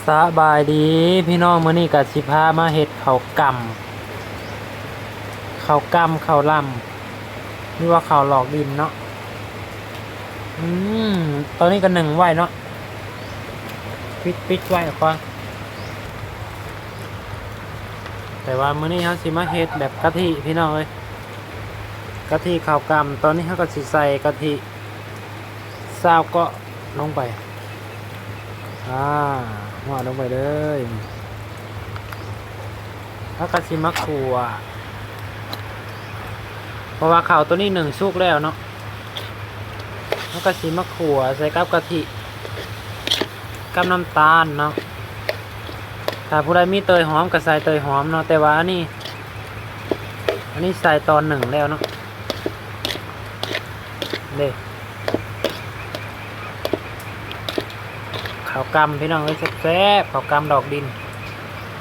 สบายดีพี่น้องมื้อนี้ก็สิพามาเฮ็ดข้าวกำข้าวล่ำหรือว่าข้าวหลอกดินเนาะอืมตอนนี้ก็1ไว้เนาะปิดไว้ก่อนแต่ว่ามื้อนี้เฮาสิมาเฮ็ดแบบกะทิพี่น้องเอ้ยกะทิข้าวกำตอนนี้เฮาก็สิใส่กะทิซาวเก็ลงไปอ่าหัวลงไปเลยแล้วก็สิมาคั่วเพราะว่าข้าวตัวนี้1สุกแล้วเนาะแล้วก็สิมาขั่วใส่กับกะทิกับน้ำตาลเนาะถ้าผู้ใดมีเตยหอมก็ใส่เตยหอมเนาะแต่ว่าอันนี้ใส่ตอน1แล้วเนาะเด้ข้าวกำพี่น้องเอ้ยแซ่บๆข้าวกำดอกดิน